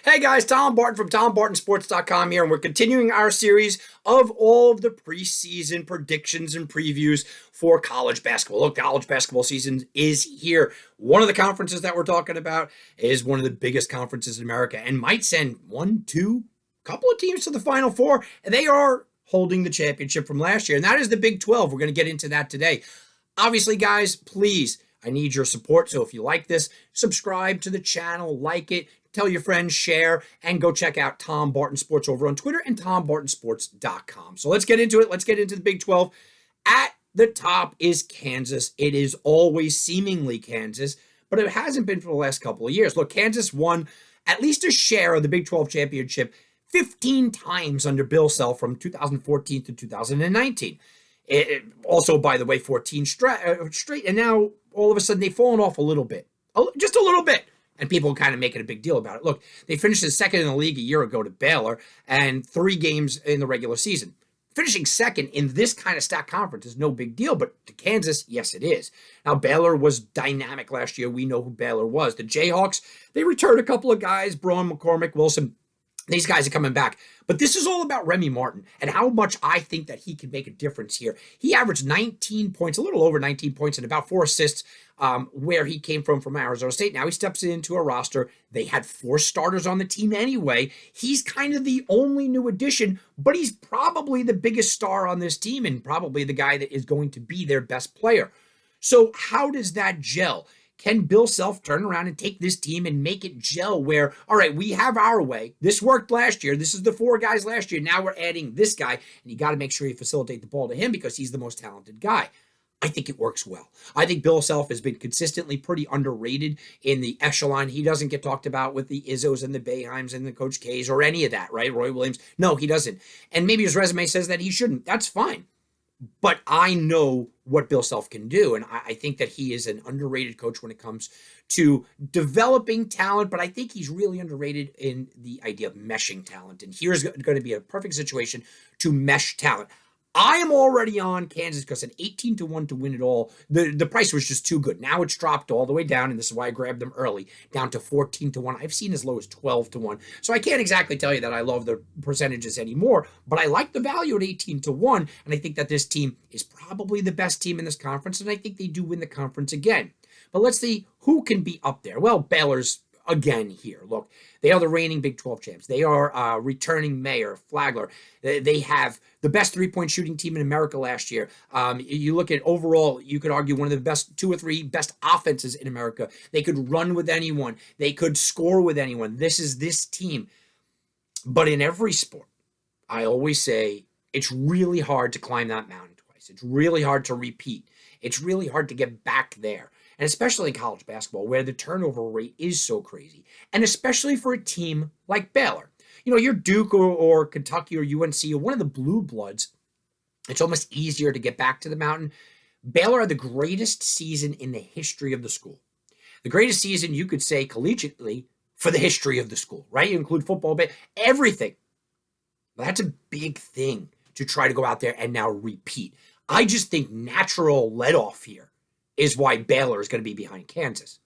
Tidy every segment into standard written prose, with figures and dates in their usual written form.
Hey guys, Tom Barton from TomBartonSports.com here, and we're continuing our series of all of the preseason predictions and previews for college basketball. Look, college basketball season is here. One of the conferences that we're talking about is one of the biggest conferences in America and might send couple of teams to the Final Four, and they are holding the championship from last year, and that is the Big 12. We're going to get into that today. Obviously, guys, please, I need your support, so if you like this, subscribe to the channel, like it, tell your friends, share, and go check out Tom Barton Sports over on Twitter and TomBartonSports.com. So let's get into it. Let's get into the Big 12. At the top is Kansas. It is always seemingly Kansas, but it hasn't been for the last couple of years. Look, Kansas won at least a share of the Big 12 championship 15 times under Bill Self from 2014 to 2019. Also, by the way, 14 straight, and now all of a sudden they've fallen off a little bit, just a little bit. And people kind of making a big deal about it. Look, they finished second in the league a year ago to Baylor and 3 games in the regular season. Finishing second in this kind of stacked conference is no big deal, but to Kansas, yes, it is. Now, Baylor was dynamic last year. We know who Baylor was. The Jayhawks, they returned a couple of guys, Braun, McCormick, Wilson. These guys are coming back. But this is all about Remy Martin and how much I think that he can make a difference here. He averaged 19 points, a little over 19 points, and about 4 assists where he came from Arizona State. Now he steps into a roster. They had 4 starters on the team anyway. He's kind of the only new addition, but he's probably the biggest star on this team and probably the guy that is going to be their best player. So how does that gel? Can Bill Self turn around and take this team and make it gel where, all right, we have our way. This worked last year. This is the 4 guys last year. Now we're adding this guy, and you got to make sure you facilitate the ball to him because he's the most talented guy. I think it works well. I think Bill Self has been consistently pretty underrated in the echelon. He doesn't get talked about with the Izzos and the Boeheims and the Coach K's or any of that, right? Roy Williams. No, he doesn't. And maybe his resume says that he shouldn't. That's fine. But I know what Bill Self can do, and I think that he is an underrated coach when it comes to developing talent, but I think he's really underrated in the idea of meshing talent, and here's going to be a perfect situation to mesh talent. I am already on Kansas because at 18-1 to win it all, the price was just too good. Now it's dropped all the way down, and this is why I grabbed them early, down to 14-1. I've seen as low as 12-1. So I can't exactly tell you that I love the percentages anymore, but I like the value at 18-1, and I think that this team is probably the best team in this conference, and I think they do win the conference again. But let's see who can be up there. Well, Baylor's again here. Look, they are the reigning Big 12 champs. They are returning mayor, Flagler. They have the best three-point shooting team in America last year. You look at overall, you could argue one of the best 2 or 3 best offenses in America. They could run with anyone. They could score with anyone. This is this team. But in every sport, I always say it's really hard to climb that mountain twice. It's really hard to repeat. It's really hard to get back there. And especially in college basketball, where the turnover rate is so crazy. And especially for a team like Baylor. You know, you're Duke or Kentucky or UNC or one of the blue bloods. It's almost easier to get back to the mountain. Baylor had the greatest season in the history of the school. The greatest season, you could say, collegiately, for the history of the school, right? You include football, everything. But that's a big thing to try to go out there and now repeat. I just think natural let-off here is why Baylor is going to be behind Kansas.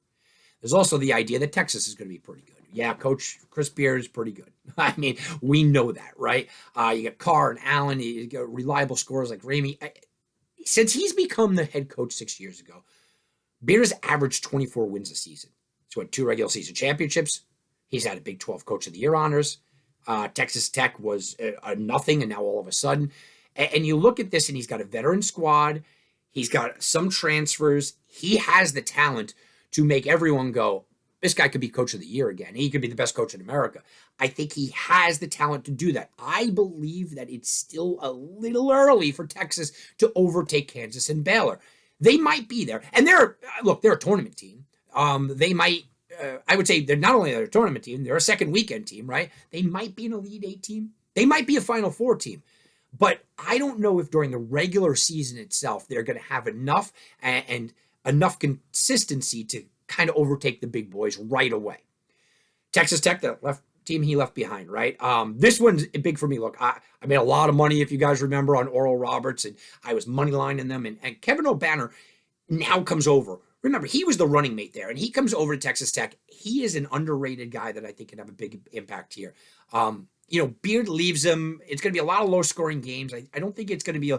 There's also the idea that Texas is going to be pretty good. Yeah, Coach Chris Beard is pretty good. I mean, we know that, right? You got Carr and Allen, you got reliable scorers like Remy. Since he's become the head coach 6 years ago, Beard has averaged 24 wins a season. He's won 2 regular season championships. He's had a Big 12 Coach of the Year honors. Texas Tech was a nothing, and now all of a sudden. And you look at this, and he's got a veteran squad. He's got some transfers. He has the talent to make everyone go, this guy could be Coach of the Year again. He could be the best coach in America. I think he has the talent to do that. I believe that it's still a little early for Texas to overtake Kansas and Baylor. They might be there. And they're a tournament team. They might, I would say they're not only a tournament team, they're a second weekend team, right? They might be an Elite 8 team. They might be a Final Four team. But I don't know if during the regular season itself, they're going to have enough and enough consistency to kind of overtake the big boys right away. Texas Tech, the team he left behind, right? This one's big for me. Look, I made a lot of money, if you guys remember, on Oral Roberts, and I was money lining them. And Kevin O'Banner now comes over remember, he was the running mate there, and he comes over to Texas Tech. He is an underrated guy that I think can have a big impact here. Beard leaves him. It's going to be a lot of low-scoring games. I don't think it's going to be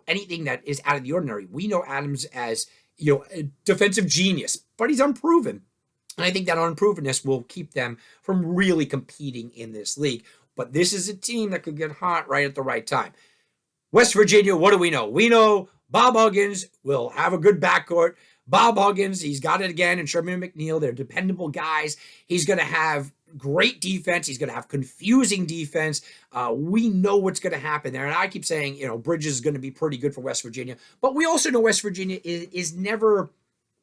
anything that is out of the ordinary. We know Adams as, a defensive genius, but he's unproven. And I think that unprovenness will keep them from really competing in this league. But this is a team that could get hot right at the right time. West Virginia, what do we know? We know Bob Huggins will have a good backcourt. Bob Huggins, he's got it again, and Sherman and McNeil, they're dependable guys. He's going to have great defense. He's going to have confusing defense. We know what's going to happen there. And I keep saying, Bridges is going to be pretty good for West Virginia. But we also know West Virginia is never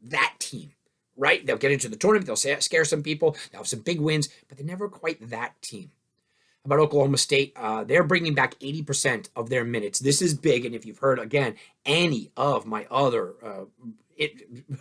that team, right? They'll get into the tournament. They'll scare some people. They'll have some big wins, but they're never quite that team. About Oklahoma State, they're bringing back 80% of their minutes. This is big, and if you've heard, again, any of my other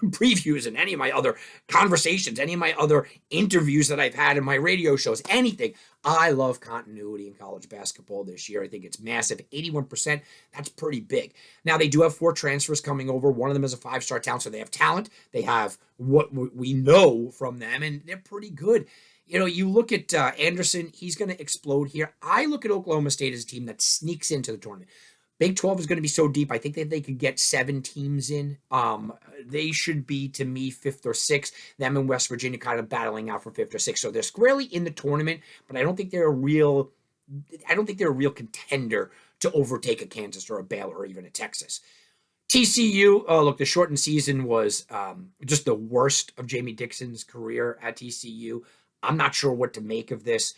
previews and any of my other conversations, any of my other interviews that I've had in my radio shows, anything, I love continuity in college basketball this year. I think it's massive. 81%, that's pretty big. Now, they do have 4 transfers coming over. One of them is a 5-star talent, so they have talent. They have what we know from them, and they're pretty good. You look at Anderson, he's going to explode here. I look at Oklahoma State as a team that sneaks into the tournament. Big 12 is going to be so deep. I think that they could get 7 teams in. They should be, to me, 5th or 6th. Them and West Virginia kind of battling out for 5th or 6th. So they're squarely in the tournament, but I don't think they're a real contender to overtake a Kansas or a Baylor or even a Texas. TCU, look, the shortened season was just the worst of Jamie Dixon's career at TCU. I'm not sure what to make of this.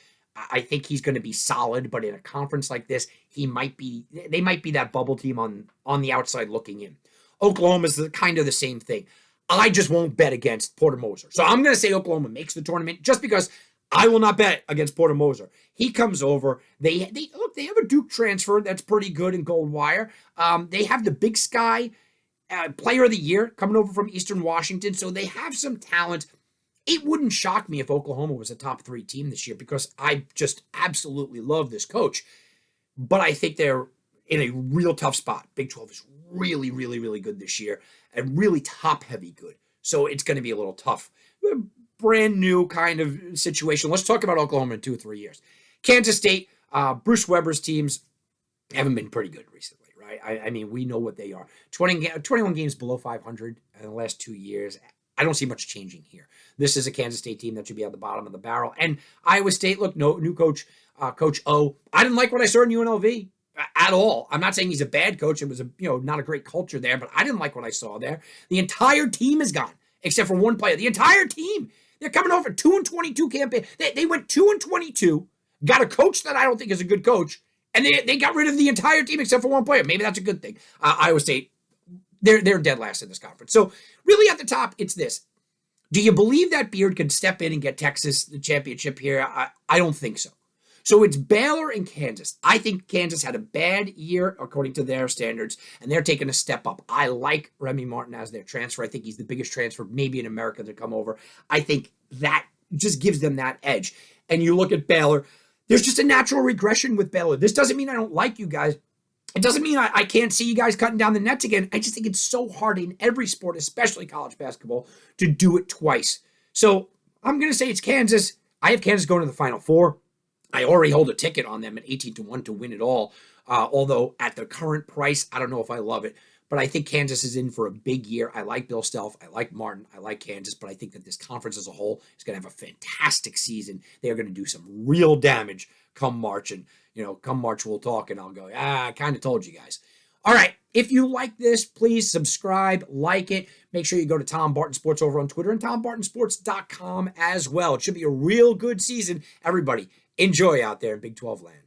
I think he's going to be solid, but in a conference like this, they might be that bubble team on the outside looking in. Oklahoma's kind of the same thing. I just won't bet against Porter Moser. So I'm going to say Oklahoma makes the tournament just because I will not bet against Porter Moser. He comes over. They have a Duke transfer that's pretty good in Goldwire. They have the Big Sky Player of the Year coming over from Eastern Washington, so they have some talent. It wouldn't shock me if Oklahoma was a top 3 team this year because I just absolutely love this coach. But I think they're in a real tough spot. Big 12 is really, really, really good this year and really top-heavy good. So it's going to be a little tough. Brand new kind of situation. Let's talk about Oklahoma in 2 or 3 years. Kansas State, Bruce Weber's teams haven't been pretty good recently, right? I mean, we know what they are. 21 games below 500 in the last 2 years. I don't see much changing here. This is a Kansas State team that should be at the bottom of the barrel. And Iowa State, look, no new coach, Coach O. I didn't like what I saw in UNLV at all. I'm not saying he's a bad coach. It was not a great culture there, but I didn't like what I saw there. The entire team is gone, except for one player. The entire team. They're coming over 2-22 campaign. They went 2-22, got a coach that I don't think is a good coach, and they got rid of the entire team except for one player. Maybe that's a good thing. Iowa State, they're dead last in this conference. So really at the top, it's this. Do you believe that Beard could step in and get Texas the championship here? I don't think so. So it's Baylor and Kansas. I think Kansas had a bad year according to their standards, and they're taking a step up. I like Remy Martin as their transfer. I think he's the biggest transfer maybe in America to come over. I think that just gives them that edge. And you look at Baylor, there's just a natural regression with Baylor. This doesn't mean I don't like you guys. It doesn't mean I can't see you guys cutting down the nets again. I just think it's so hard in every sport, especially college basketball, to do it twice. So I'm going to say it's Kansas. I have Kansas going to the Final Four. I already hold a ticket on them at 18-1 to win it all. Although at the current price, I don't know if I love it. But I think Kansas is in for a big year. I like Bill Self. I like Martin. I like Kansas. But I think that this conference as a whole is going to have a fantastic season. They are going to do some real damage come March. And, come March we'll talk and I'll go, I kind of told you guys. All right. If you like this, please subscribe, like it. Make sure you go to Tom Barton Sports over on Twitter and TomBartonSports.com as well. It should be a real good season. Everybody, enjoy out there in Big 12 land.